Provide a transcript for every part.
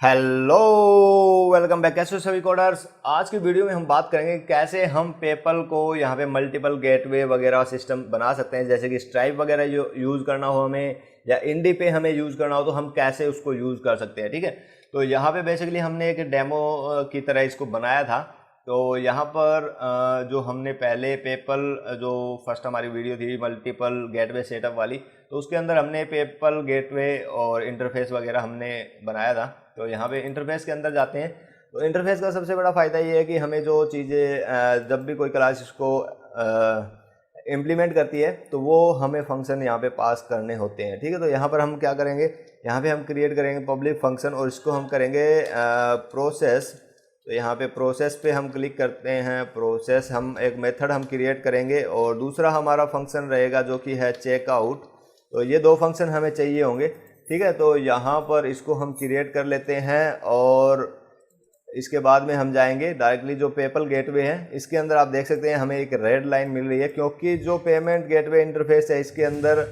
Hello, welcome back. कैसे हो सभी कोडर्स। आज की वीडियो में हम बात करेंगे कैसे हम पेपल को यहाँ पे मल्टीपल गेटवे वगैरह सिस्टम बना सकते हैं। जैसे कि स्ट्राइप वगैरह जो यूज़ करना हो हमें, या इंडी पे हमें यूज़ करना हो, तो हम कैसे उसको यूज़ कर सकते हैं। ठीक है, तो यहाँ पे बेसिकली हमने एक डेमो की तरह इसको बनाया था। तो यहाँ पर जो हमने पहले पेपल जो फर्स्ट हमारी वीडियो थी मल्टीपल गेटवे सेटअप वाली, तो उसके अंदर हमने पेपल गेटवे और इंटरफेस वगैरह हमने बनाया था। तो यहाँ पे इंटरफेस के अंदर जाते हैं। तो इंटरफेस का सबसे बड़ा फ़ायदा ये है कि हमें जो चीज़ें जब भी कोई क्लास इसको इम्प्लीमेंट करती है तो वो हमें फंक्शन यहाँ पे पास करने होते हैं। ठीक है, तो यहाँ पर हम क्या करेंगे, यहाँ पे हम क्रिएट करेंगे पब्लिक फंक्शन और इसको हम करेंगे प्रोसेस। तो यहाँ पे प्रोसेस पे हम क्लिक करते हैं। प्रोसेस हम एक मेथड हम क्रिएट करेंगे और दूसरा हमारा फंक्शन रहेगा जो कि है चेकआउट। तो ये दो फंक्शन हमें चाहिए होंगे। ठीक है, तो यहाँ पर इसको हम क्रिएट कर लेते हैं और इसके बाद में हम जाएंगे डायरेक्टली जो पेपल गेटवे है इसके अंदर। आप देख सकते हैं हमें एक रेड लाइन मिल रही है क्योंकि जो पेमेंट गेटवे इंटरफेस है इसके अंदर,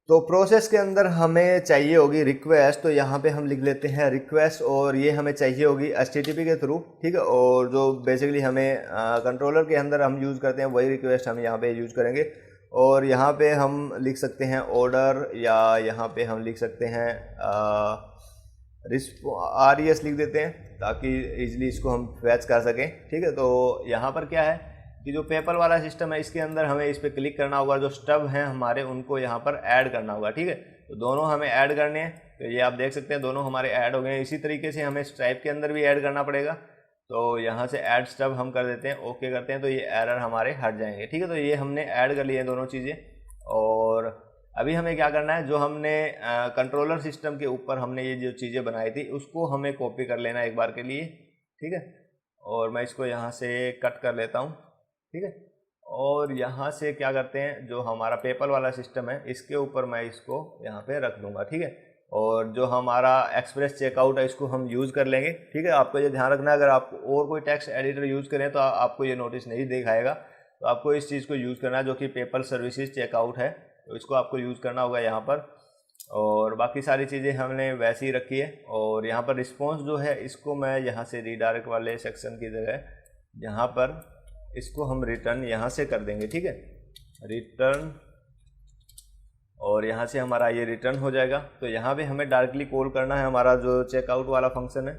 तो प्रोसेस के अंदर हमें चाहिए होगी रिक्वेस्ट। तो यहाँ पे हम लिख लेते हैं रिक्वेस्ट और ये हमें चाहिए होगी HTTP के थ्रू। ठीक है, और जो बेसिकली हमें कंट्रोलर के अंदर हम यूज़ करते हैं वही रिक्वेस्ट हम यहाँ पे यूज़ करेंगे। और यहाँ पे हम लिख सकते हैं ऑर्डर, या यहाँ पे हम लिख सकते हैं RES लिख देते हैं ताकि इजीली इसको हम फैच कर सकें। ठीक है, तो यहाँ पर क्या है कि जो पेपल वाला सिस्टम है इसके अंदर हमें इस पर क्लिक करना होगा, जो स्टब हैं हमारे उनको यहाँ पर ऐड करना होगा। ठीक है, तो दोनों हमें ऐड करने हैं। तो ये आप देख सकते हैं दोनों हमारे ऐड हो गए हैं। इसी तरीके से हमें स्ट्राइप के अंदर भी ऐड करना पड़ेगा। तो यहाँ से ऐड स्टब हम कर देते हैं, ओके करते हैं, तो ये एरर हमारे हट जाएंगे। ठीक है, तो ये हमने ऐड कर लिए हैं दोनों चीज़ें। और अभी हमें क्या करना है, जो हमने कंट्रोलर सिस्टम के ऊपर हमने ये जो चीज़ें बनाई थी उसको हमें कॉपी कर लेना एक बार के लिए। ठीक है, और मैं इसको यहाँ से कट कर लेता हूँ। ठीक है, और यहाँ से क्या करते हैं, जो हमारा पेपल वाला सिस्टम है इसके ऊपर मैं इसको यहाँ पे रख दूँगा। ठीक है, और जो हमारा एक्सप्रेस चेकआउट है इसको हम यूज़ कर लेंगे। ठीक है, आपको ये ध्यान रखना है अगर आप और कोई टेक्स्ट एडिटर यूज़ करें तो आपको ये नोटिस नहीं दिखाएगा। तो आपको इस चीज़ को यूज़ करना है जो कि पेपल सर्विसेज चेकआउट है, तो इसको आपको यूज़ करना होगा यहाँ पर। और बाकी सारी चीज़ें हमने वैसे ही रखी है। और यहाँ पर रिस्पॉन्स जो है इसको मैं यहाँ से रीडायरेक्ट वाले सेक्शन की जगह यहाँ पर इसको हम रिटर्न यहाँ से कर देंगे। ठीक है, रिटर्न, और यहाँ से हमारा ये रिटर्न हो जाएगा। तो यहाँ पे हमें डायरेक्टली कॉल करना है हमारा जो चेकआउट वाला फंक्शन है,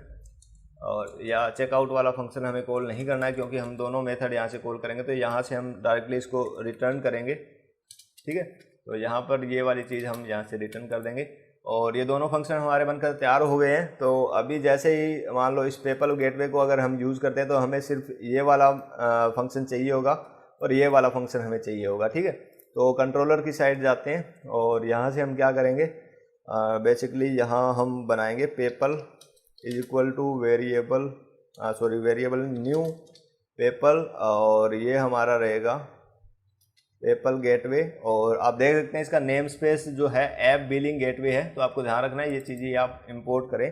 और या चेकआउट वाला फंक्शन हमें कॉल नहीं करना है क्योंकि हम दोनों मेथड यहाँ से कॉल करेंगे। तो यहाँ से हम डायरेक्टली इसको रिटर्न करेंगे। ठीक है, तो यहाँ पर ये वाली चीज़ हम यहाँ से रिटर्न कर देंगे और ये दोनों फंक्शन हमारे बनकर तैयार हो गए हैं। तो अभी जैसे ही मान लो इस पेपल गेटवे को अगर हम यूज़ करते हैं तो हमें सिर्फ ये वाला फंक्शन चाहिए होगा और ये वाला फंक्शन हमें चाहिए होगा। ठीक है, तो कंट्रोलर की साइड जाते हैं और यहाँ से हम क्या करेंगे, बेसिकली यहाँ हम बनाएंगे PayPal is equal two variable, variable new PayPal, और ये हमारा रहेगा पेपल गेटवे। और आप देख सकते हैं इसका नेम स्पेस जो है ऐप बिलिंग गेटवे है, तो आपको ध्यान रखना है ये चीज़ें आप इंपोर्ट करें।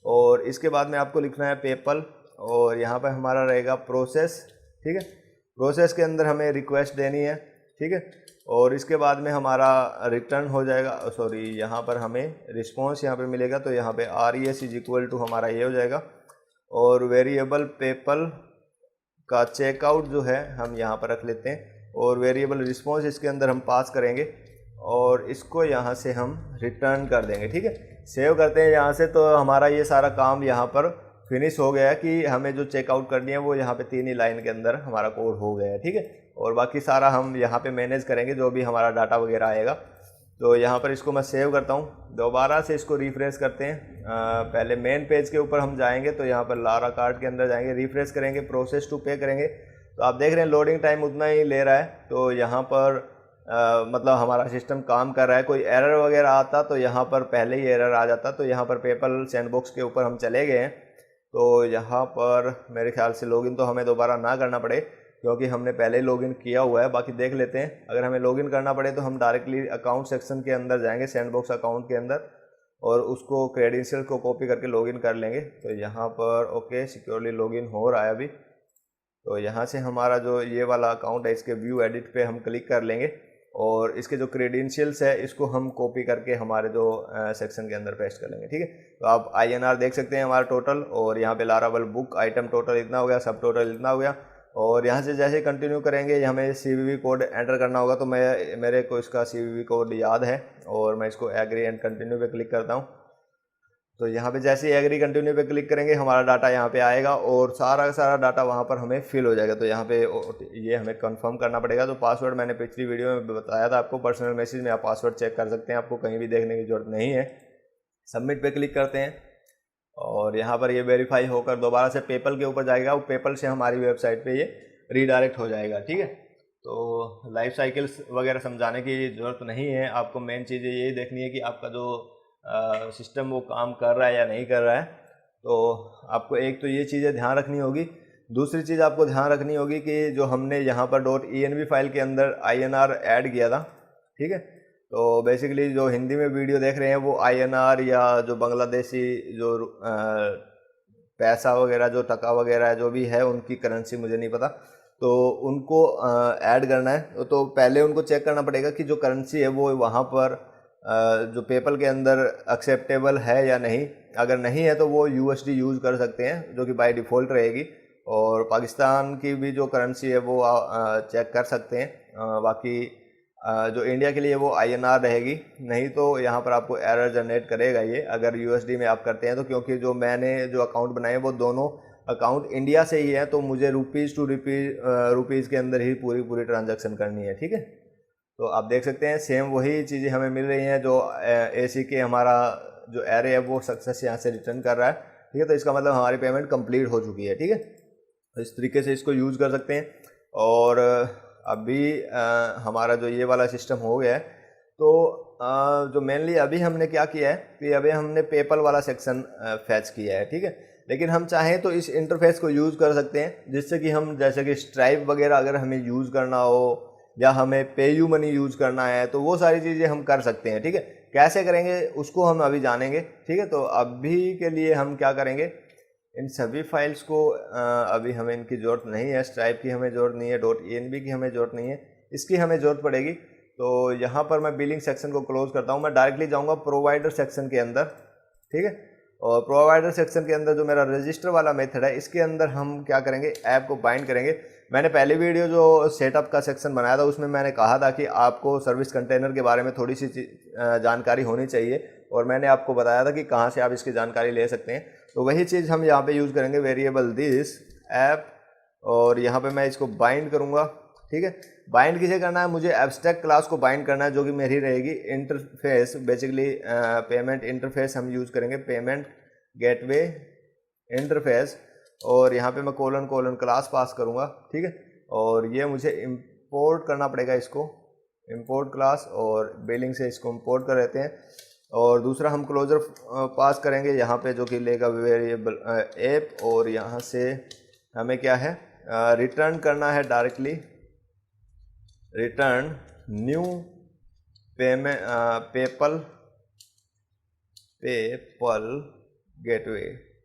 और इसके बाद में आपको लिखना है पेपल, और यहाँ पर हमारा रहेगा प्रोसेस। ठीक है, प्रोसेस के अंदर हमें रिक्वेस्ट देनी है। ठीक है, और इसके बाद में हमारा रिटर्न हो जाएगा, यहाँ पर हमें रिस्पॉन्स यहाँ पे मिलेगा। तो यहाँ पे RES इज इक्वल टू हमारा ये हो जाएगा, और वेरिएबल पेपल का चेकआउट जो है हम यहाँ पर रख लेते हैं, और वेरिएबल रिस्पॉन्स इसके अंदर हम पास करेंगे और इसको यहाँ से हम रिटर्न कर देंगे। ठीक है, सेव करते हैं यहाँ से। तो हमारा ये सारा काम यहाँ पर फिनिश हो गया कि हमें जो चेकआउट करनी है वो यहाँ पे 3 ही लाइन के अंदर हमारा कोड हो गया है। ठीक है, और बाकी सारा हम यहाँ पे मैनेज करेंगे जो भी हमारा डाटा वगैरह आएगा। तो यहाँ पर इसको मैं सेव करता हूँ, दोबारा से इसको रिफ्रेश करते हैं। पहले मेन पेज के ऊपर हम जाएंगे, तो यहाँ पर लारा कार्ड के अंदर जाएंगे, रिफ्रेश करेंगे, प्रोसेस टू पे करेंगे। तो आप देख रहे हैं लोडिंग टाइम उतना ही ले रहा है। तो यहाँ पर मतलब हमारा सिस्टम काम कर रहा है। कोई एरर वगैरह आता तो यहाँ पर पहले ही एरर आ जाता। तो यहाँ पर पेपल सैंडबॉक्स के ऊपर हम चले गए हैं। तो यहाँ पर मेरे ख्याल से लॉगिन तो हमें दोबारा ना करना पड़े क्योंकि हमने पहले ही लॉगिन किया हुआ है। बाकी देख लेते हैं, अगर हमें लॉगिन करना पड़े तो हम डायरेक्टली अकाउंट सेक्शन के अंदर जाएंगे, सैंडबॉक्स अकाउंट के अंदर, और उसको क्रेडेंशियल को कॉपी करके लॉगिन कर लेंगे। तो यहाँ पर ओके सिक्योरली लॉगिन हो रहा है अभी। तो यहाँ से हमारा जो ये वाला अकाउंट है इसके व्यू एडिट पे हम क्लिक कर लेंगे और इसके जो क्रेडेंशियल्स है इसको हम कॉपी करके हमारे जो सेक्शन के अंदर पेस्ट कर लेंगे, ठीक है। तो आप INR देख सकते हैं हमारा टोटल, और यहाँ पे लारावल बुक आइटम टोटल इतना हो गया, सब टोटल इतना हो गया। और यहाँ से जैसे कंटिन्यू करेंगे हमें CVV कोड एंटर करना होगा। तो मेरे को इसका CVV कोड याद है और मैं इसको एग्री एंड कंटिन्यू पे क्लिक करता हूँ। तो यहाँ पे जैसे ही एग्री कंटिन्यू पे क्लिक करेंगे हमारा डाटा यहाँ पे आएगा और सारा का सारा डाटा वहाँ पर हमें फिल हो जाएगा। तो यहाँ पे ये हमें कंफर्म करना पड़ेगा। तो पासवर्ड मैंने पिछली वीडियो में बताया था आपको, पर्सनल मैसेज में आप पासवर्ड चेक कर सकते हैं, आपको कहीं भी देखने की जरूरत नहीं है। सबमिट पे क्लिक करते हैं और यहाँ पर ये वेरीफाई होकर दोबारा से पेपल के ऊपर जाएगा, वो पेपल से हमारी वेबसाइट पर ये रीडायरेक्ट हो जाएगा, ठीक है। तो लाइफ साइकिल्स वगैरह समझाने की ज़रूरत नहीं है, आपको मेन चीज़ यही देखनी है कि आपका जो सिस्टम वो काम कर रहा है या नहीं कर रहा है। तो आपको एक तो ये चीज़ें ध्यान रखनी होगी। दूसरी चीज़ आपको ध्यान रखनी होगी कि जो हमने यहाँ पर .env फाइल के अंदर INR ऐड किया था, ठीक है। तो बेसिकली जो हिंदी में वीडियो देख रहे हैं वो INR या जो बांग्लादेशी जो पैसा वगैरह जो टका वगैरह जो भी है उनकी करेंसी मुझे नहीं पता, तो उनको ऐड करना है। तो पहले उनको चेक करना पड़ेगा कि जो करेंसी है वो वहाँ पर जो पेपल के अंदर एक्सेप्टेबल है या नहीं। अगर नहीं है तो वो USD यूज़ कर सकते हैं जो कि बाय डिफ़ॉल्ट रहेगी, और पाकिस्तान की भी जो करेंसी है वो चेक कर सकते हैं। बाकी जो इंडिया के लिए वो INR रहेगी, नहीं तो यहाँ पर आपको एरर जनरेट करेगा ये अगर USD में आप करते हैं तो। क्योंकि जो मैंने जो अकाउंट बनाए वो दोनों अकाउंट इंडिया से ही है, तो मुझे रुपीज़ टू रुपीज़ के अंदर ही पूरी ट्रांजैक्शन करनी है, ठीक है। तो आप देख सकते हैं सेम वही चीज़ें हमें मिल रही हैं। जो ACK हमारा जो एरे है वो सक्सेस यहाँ से रिटर्न कर रहा है, ठीक है। तो इसका मतलब हमारी पेमेंट कंप्लीट हो चुकी है, ठीक है। तो इस तरीके से इसको यूज़ कर सकते हैं। और अभी हमारा जो ये वाला सिस्टम हो गया है, तो जो मेनली अभी हमने क्या किया है कि अभी हमने पेपल वाला सेक्शन फैच किया है, ठीक है। लेकिन हम चाहें तो इस इंटरफेस को यूज़ कर सकते हैं, जिससे कि हम जैसे कि स्ट्राइप वगैरह अगर हमें यूज़ करना हो या हमें पेयू मनी यूज़ करना है तो वो सारी चीज़ें हम कर सकते हैं, ठीक है। कैसे करेंगे उसको हम अभी जानेंगे, ठीक है। तो अभी के लिए हम क्या करेंगे, इन सभी फाइल्स को अभी हमें इनकी ज़रूरत नहीं है। स्ट्राइप की हमें ज़रूरत नहीं है, .env की हमें ज़रूरत नहीं है, इसकी हमें ज़रूरत पड़ेगी। तो यहाँ पर मैं बिलिंग सेक्शन को क्लोज़ करता हूँ, मैं डायरेक्टली जाऊँगा प्रोवाइडर सेक्शन के अंदर, ठीक है। और प्रोवाइडर सेक्शन के अंदर जो मेरा रजिस्टर वाला मेथड है इसके अंदर हम क्या करेंगे, ऐप को बाइंड करेंगे। मैंने पहले वीडियो जो सेटअप का सेक्शन बनाया था उसमें मैंने कहा था कि आपको सर्विस कंटेनर के बारे में थोड़ी सी जानकारी होनी चाहिए, और मैंने आपको बताया था कि कहाँ से आप इसकी जानकारी ले सकते हैं। तो वही चीज़ हम यहाँ पे यूज़ करेंगे, वेरिएबल दिस ऐप, और यहाँ पे मैं इसको बाइंड करूँगा, ठीक है। बाइंड किसे करना है, मुझे एब्स्ट्रैक्ट क्लास को बाइंड करना है जो कि मेरी रहेगी इंटरफेस। बेसिकली पेमेंट इंटरफेस हम यूज़ करेंगे, पेमेंट गेटवे इंटरफेस, और यहाँ पे मैं कोलन क्लास पास करूँगा, ठीक है। और ये मुझे इंपोर्ट करना पड़ेगा, इसको इंपोर्ट क्लास, और बिलिंग से इसको इंपोर्ट कर लेते हैं। और दूसरा हम क्लोजर पास करेंगे यहाँ पे जो कि लेगा वेरिएबल ऐप, और यहाँ से हमें क्या है रिटर्न करना है directly, return new payment PayPal gateway,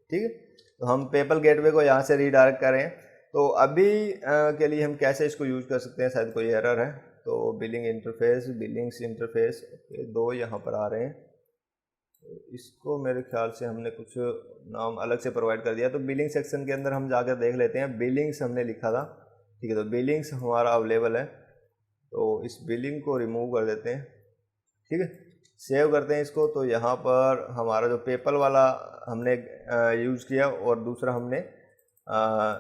ठीक है। तो हम पेपल गेटवे को यहाँ से रीडायरेक्ट करें। तो अभी के लिए हम कैसे इसको यूज़ कर सकते हैं, शायद कोई एरर है। तो billing interface, Billings interface, okay, दो यहाँ पर आ रहे हैं। तो इसको मेरे ख्याल से हमने कुछ नाम अलग से प्रोवाइड कर दिया। तो बिलिंग सेक्शन के अंदर हम जाकर देख लेते हैं, बिलिंग्स हमने लिखा था, ठीक है। तो बिलिंग्स हमारा अवेलेबल है, तो इस बिलिंग को रिमूव कर देते हैं, ठीक है। सेव करते हैं इसको। तो यहाँ पर हमारा जो पेपल वाला हमने यूज़ किया और दूसरा हमने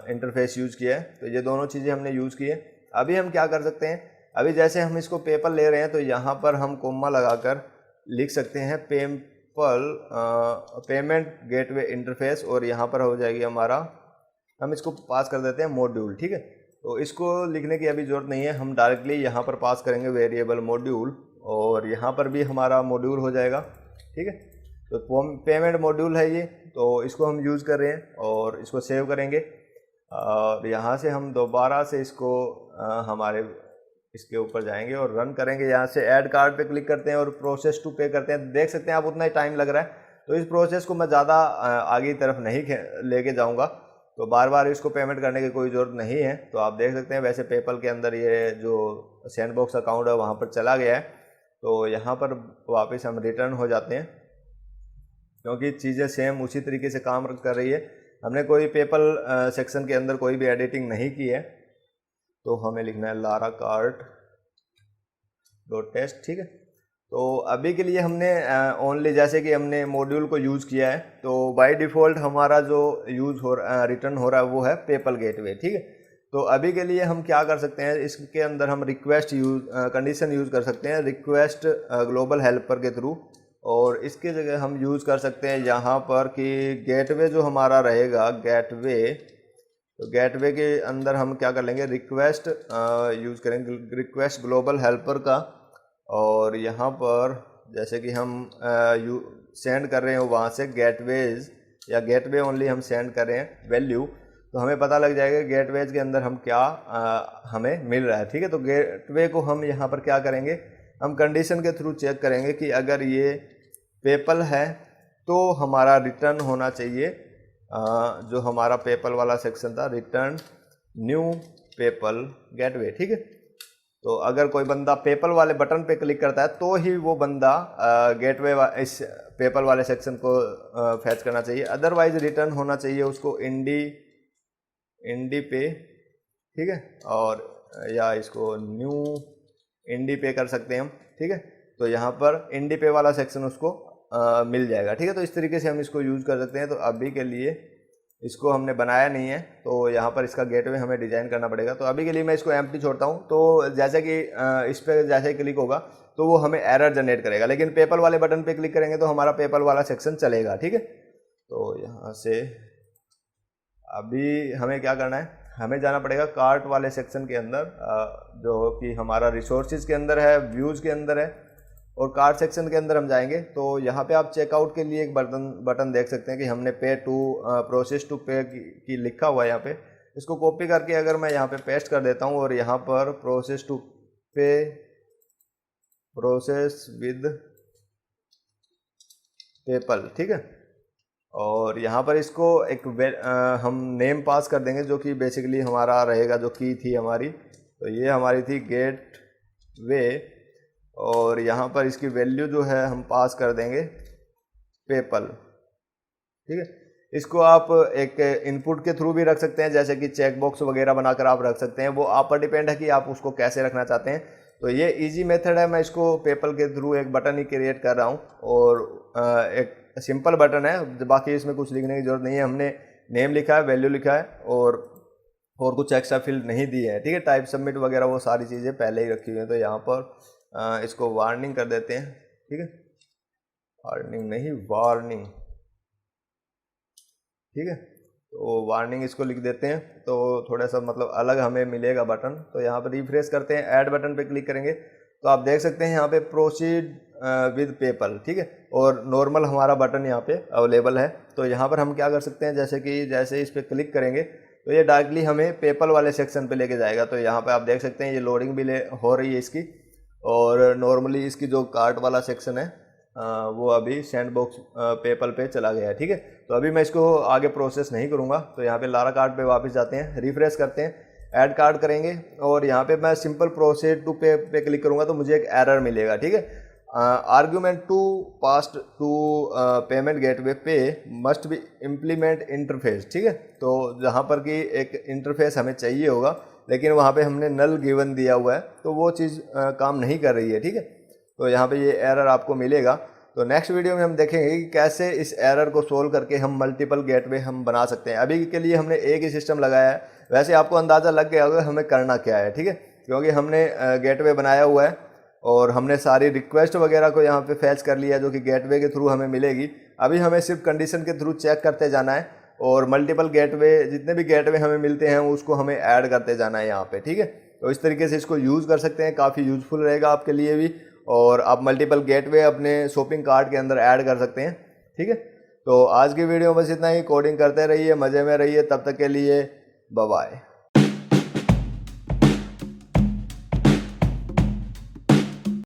इंटरफेस यूज़ किया है, तो ये दोनों चीज़ें हमने यूज़ की है। अभी हम क्या कर सकते हैं, अभी जैसे हम इसको पेपल ले रहे हैं तो यहाँ पर हम कोमा लगाकर लिख सकते हैं पेमेंट गेटवे इंटरफेस, और यहाँ पर हो जाएगी हमारा, हम इसको पास कर देते हैं मॉड्यूल, ठीक है। तो इसको लिखने की अभी ज़रूरत नहीं है, हम डायरेक्टली यहाँ पर पास करेंगे वेरिएबल मॉड्यूल, और यहाँ पर भी हमारा मॉड्यूल हो जाएगा, ठीक है। तो पेमेंट मॉड्यूल है ये, तो इसको हम यूज़ कर रहे हैं और इसको सेव करेंगे। और यहाँ से हम दोबारा से इसको हमारे इसके ऊपर जाएंगे और रन करेंगे। यहाँ से ऐड कार्ड पे क्लिक करते हैं और प्रोसेस टू पे करते हैं। देख सकते हैं आप उतना ही टाइम लग रहा है, तो इस प्रोसेस को मैं ज़्यादा आगे की तरफ नहीं लेके जाऊँगा। तो बार बार इसको पेमेंट करने की कोई ज़रूरत नहीं है। तो आप देख सकते हैं वैसे पेपल के अंदर ये जो सैंडबॉक्स अकाउंट है वहाँ पर चला गया है। तो यहाँ पर वापस हम रिटर्न हो जाते हैं, क्योंकि चीज़ें सेम उसी तरीके से काम कर रही है। हमने कोई पेपल सेक्शन के अंदर कोई भी एडिटिंग नहीं की है। तो हमें लिखना है laracart.test, ठीक है। तो अभी के लिए हमने ओनली जैसे कि हमने मॉड्यूल को यूज़ किया है, तो बाय डिफ़ॉल्ट हमारा जो रिटर्न हो रहा है वो है पेपल गेटवे, ठीक है। तो अभी के लिए हम क्या कर सकते हैं, इसके अंदर हम रिक्वेस्ट कंडीशन यूज़ कर सकते हैं रिक्वेस्ट ग्लोबल हेल्पर के थ्रू, और इसके जगह हम यूज़ कर सकते हैं यहाँ पर कि गेटवे जो हमारा रहेगा गेटवे, तो गेटवे के अंदर हम क्या कर लेंगे, रिक्वेस्ट यूज़ करेंगे रिक्वेस्ट ग्लोबल हेल्पर का, और यहाँ पर जैसे कि हम सेंड कर रहे हैं वहाँ से गेटवेज या गेटवे ओनली हम सेंड कर रहे हैं वैल्यू, तो हमें पता लग जाएगा गेटवेज के अंदर हम क्या हमें मिल रहा है, ठीक है। तो गेटवे को हम यहाँ पर क्या करेंगे, हम कंडीशन के थ्रू चेक करेंगे कि अगर ये पेपल है तो हमारा रिटर्न होना चाहिए जो हमारा पेपल वाला सेक्शन था, रिटर्न न्यू पेपल गेटवे, ठीक है। तो अगर कोई बंदा पेपल वाले बटन पे क्लिक करता है तो ही वो बंदा गेटवे इस पेपल वाले सेक्शन को फैच करना चाहिए, अदरवाइज रिटर्न होना चाहिए उसको इंडी पे, ठीक है, और या इसको न्यू इंडी पे कर सकते हैं हम, ठीक है। तो यहाँ पर इंडी पे वाला सेक्शन उसको मिल जाएगा, ठीक है। तो इस तरीके से हम इसको यूज़ कर सकते हैं। तो अभी के लिए इसको हमने बनाया नहीं है, तो यहाँ पर इसका गेटवे हमें डिज़ाइन करना पड़ेगा। तो अभी के लिए मैं इसको एम्प्टी छोड़ता हूँ। तो जैसे कि इस पर जैसे ही क्लिक होगा तो वो हमें एरर जनरेट करेगा, लेकिन पेपल वाले बटन पे क्लिक करेंगे तो हमारा पेपल वाला सेक्शन चलेगा, ठीक है। तो यहाँ से अभी हमें क्या करना है, हमें जाना पड़ेगा कार्ट वाले सेक्शन के अंदर जो कि हमारा रिसोर्सेज के अंदर है, व्यूज़ के अंदर है, और कार्ट सेक्शन के अंदर हम जाएंगे। तो यहाँ पे आप चेकआउट के लिए एक बटन देख सकते हैं कि हमने पे टू प्रोसेस टू पे की लिखा हुआ है यहाँ पे। इसको कॉपी करके अगर मैं यहाँ पे पेस्ट कर देता हूँ और यहाँ पर प्रोसेस टू पे प्रोसेस विद पेपल, ठीक है, और यहाँ पर इसको एक हम नेम पास कर देंगे जो कि बेसिकली हमारा रहेगा, जो की थी हमारी, तो ये हमारी थी गेट वे, और यहाँ पर इसकी वैल्यू जो है हम पास कर देंगे पेपल, ठीक है। इसको आप एक इनपुट के थ्रू भी रख सकते हैं, जैसे कि चेक बॉक्स वगैरह बनाकर आप रख सकते हैं, वो आप पर डिपेंड है कि आप उसको कैसे रखना चाहते हैं। तो ये इजी मेथड है, मैं इसको पेपल के थ्रू एक बटन ही क्रिएट कर रहा हूँ, और एक सिंपल बटन है, बाकी इसमें कुछ लिखने की जरूरत नहीं है। हमने नेम लिखा है, वैल्यू लिखा है, और कुछ एक्स्ट्रा फील्ड नहीं दिए हैं, ठीक है। टाइप सबमिट वगैरह वो सारी चीज़ें पहले ही रखी हुई हैं। तो यहाँ पर इसको वार्निंग कर देते हैं, ठीक है, वार्निंग नहीं वार्निंग, ठीक है। तो वार्निंग इसको लिख देते हैं, तो थोड़ा सा मतलब अलग हमें मिलेगा बटन। तो यहाँ पर रिफ्रेश करते हैं, ऐड बटन पे क्लिक करेंगे तो आप देख सकते हैं यहाँ पे प्रोसीड विद पेपल, ठीक है, और नॉर्मल हमारा बटन यहाँ पे अवेलेबल है। तो यहाँ पर हम क्या कर सकते हैं, जैसे इस पर क्लिक करेंगे तो ये डायरेक्टली हमें पेपल वाले सेक्शन पे लेके जाएगा। तो यहाँ पे आप देख सकते हैं ये लोडिंग भी हो रही है इसकी, और नॉर्मली इसकी जो कार्ट वाला सेक्शन है वो अभी सैंडबॉक्स पेपल पे चला गया है, ठीक है। तो अभी मैं इसको आगे प्रोसेस नहीं करूँगा। तो यहाँ पे लारा कार्ट पे वापस जाते हैं, रिफ्रेश करते हैं, ऐड कार्ड करेंगे, और यहाँ पे मैं सिंपल प्रोसेस टू पे क्लिक करूँगा तो मुझे एक एरर मिलेगा, ठीक है। Argument two passed to payment gateway pay must be implement interface, ठीक है। तो जहाँ पर कि एक इंटरफेस हमें चाहिए होगा, लेकिन वहाँ पे हमने नल गिवन दिया हुआ है, तो वो चीज़ काम नहीं कर रही है, ठीक है। तो यहाँ पे ये एरर आपको मिलेगा। तो नेक्स्ट वीडियो में हम देखेंगे कि कैसे इस एरर को सोल्व करके हम मल्टीपल गेटवे हम बना सकते हैं। अभी के लिए हमने एक ही सिस्टम लगाया है, वैसे आपको अंदाज़ा लग गया होगा हमें करना क्या है, ठीक है, क्योंकि हमने गेटवे बनाया हुआ है और हमने सारी रिक्वेस्ट वगैरह को यहाँ पे फैच कर लिया है, जो कि गेटवे के थ्रू हमें मिलेगी। अभी हमें सिर्फ कंडीशन के थ्रू चेक करते जाना है, और मल्टीपल गेटवे जितने भी गेटवे हमें मिलते हैं उसको हमें ऐड करते जाना है यहाँ पे, ठीक है। तो इस तरीके से इसको यूज़ कर सकते हैं, काफ़ी यूज़फुल रहेगा आपके लिए भी, और आप मल्टीपल गेटवे अपने शॉपिंग कार्ट के अंदर ऐड कर सकते हैं, ठीक है। तो आज की वीडियो में बस इतना ही। कोडिंग करते रहिए, मज़े में रहिए, तब तक के लिए बाय बाय।